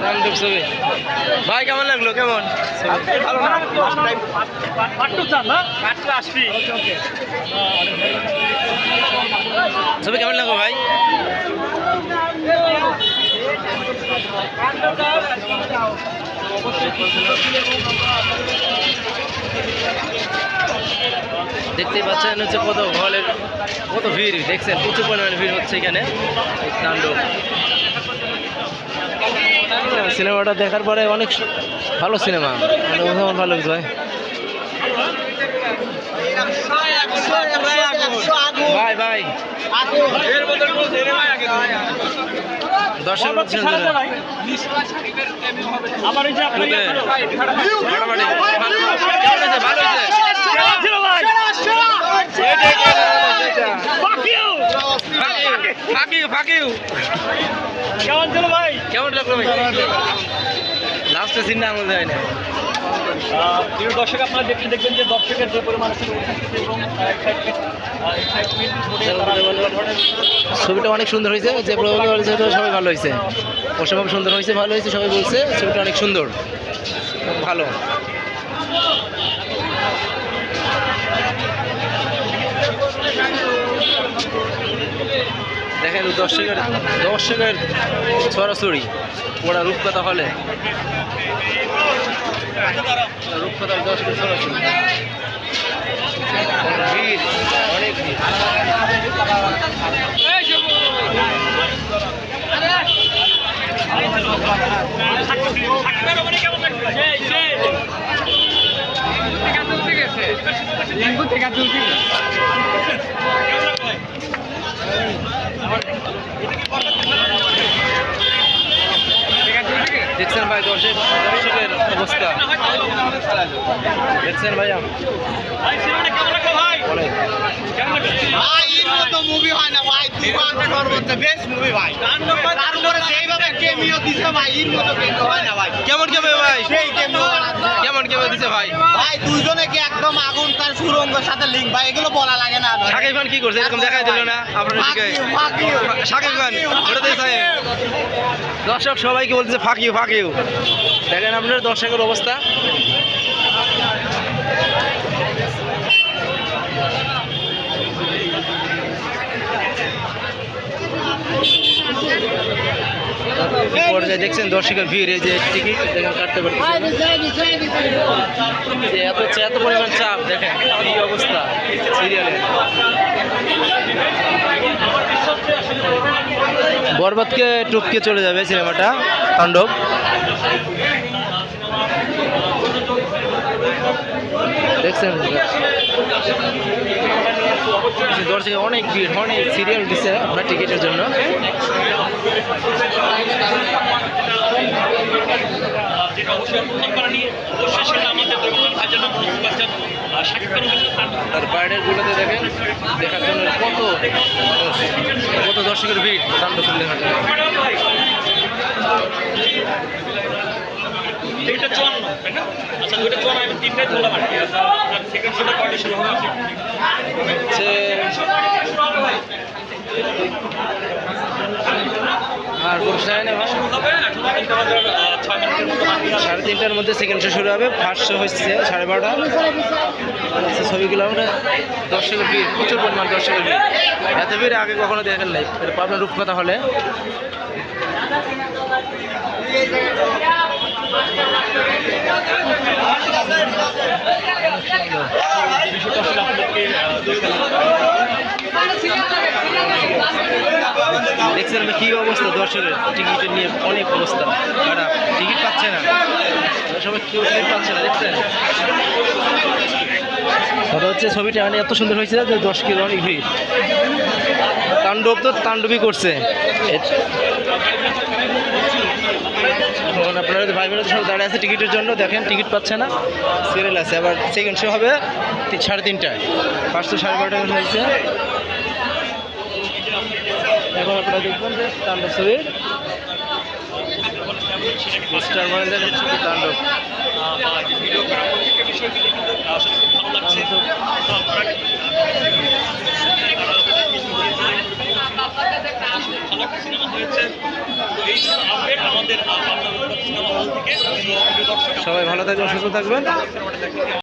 তাণ্ডব ছবি ভাই কেমন লাগলো? কেমন ভালো না পাট্টু চান না পাট্টু আসবি ছবি কেমন লাগলো ভাই? দেখতেই পাচ্ছেন হচ্ছে কত হলের কত ভিড় দেখছেন, প্রচুর পরিমাণে ভিড় হচ্ছে এখানে তাণ্ডব সিনেমাটা দেখার পরে অনেক ভালো সিনেমা, আমার ভালো লাগছে ভাই। ভাই দর্শক কেমন লাগলো ভাই? লাস্টের সিনটা আমার যায় না। প্রিয় দর্শক আপনারা দেখবেন যে দর্শকের যে পরিমাণ ছবিটা অনেক সুন্দর হয়েছে, যে সবাই ভালো হয়েছে, অসম্ভব সুন্দর হয়েছে, ভালো হয়েছে, সবাই বলছে ছবিটা অনেক সুন্দর ভালো। দেখেন দর্শকের ছড়াছড়ি ওরা রূপকথা হলে রূপকথার দর্শকের ছড়াছড়ি ভিড় অনেক ভিড়। দেখছেন ভাই দর্শকের অবস্থা দেখছেন ভাইয়া? মুভি হয় না ভাই, বেস্ট মুভি ভাই। তারপরে সেইভাবে কেমিও দিছে ভাই, এর মতো কেমিও হয় না ভাই। কেমন কেমন ভাই? সেই কেমিও কেমন কেমন দিছে ভাই? ভাই দুইজনে কি একদম আগুন তার সুরঙ্গের সাথে লিঙ্ক ভাই, এগুলো বলা লাগে না। শাকিব খান কি করছে এরকম দেখাই দিল না আপনার দিকে? শাকিব খান ওটা দেখে দর্শক সবাইকে বলতেছে ফাঁকিও ফাঁকিও। দেখেন আপনার দর্শকের অবস্থা। পর্যায়ে দেখছেন দর্শকের ভিড়, এই যে টিকিট দেখেন কাটতে পারতেছে, এত পরিমাণ চাপ দেখেন এই অবস্থা সিরিয়ালের। বরবাদকে টপকে চলে যাবে সিনেমাটা তাণ্ডব। দেখছেন দর্শকে অনেক ভিড়, অনেক সিরিয়াল দিচ্ছে আপনার টিকিটের জন্য। আর বাইরের গুলোতে দেখেন দেখার জন্য কত দর্শকের ভিড় তাণ্ডব দেখার জন্য। আর সাড়ে 3টার মধ্যে সেকেন্ড শো শুরু হবে, ফার্স্ট শো হচ্ছে 12:30। ছবিগুলো আমরা দর্শকের ভিড়, প্রচুর পরিমাণ দর্শকের ভিড়, এত ভিড় আগে কখনো দেখেন নাই। এটা পাবনা রূপকথা হলে। দেখছেন কি অবস্থা দর্শকের, টিকিটের নিয়ে অনেক অবস্থা খারাপ, টিকিট পাচ্ছে না সবাই, কেউ টিকিট পাচ্ছে না। দেখছেন কথা হচ্ছে ছবিটা মানে এত সুন্দর হয়েছে যে দর্শকের অনেক ভিড়। তাণ্ডব তো তাণ্ডবই করছে। আপনারা ভাই বোনেরা সব দাঁড়িয়ে আছে টিকিটের জন্য, দেখেন টিকিট পাচ্ছে না, সিরিয়াল আছে। আবার সেকেন্ড শো হবে 3:30টায়, ফার্স্ট শো 12:30 হয়েছে। এখন আপনারা দেখবেন যে তাণ্ডব ছবির পোস্টার মানে দেখেন শুধু তাণ্ডব। সিনেমা হয়েছে, এই আপডেট আমাদের আমাদের সিনেমা হল থেকে। সবাই ভালো থাকবেন, সুস্থ থাকবেন।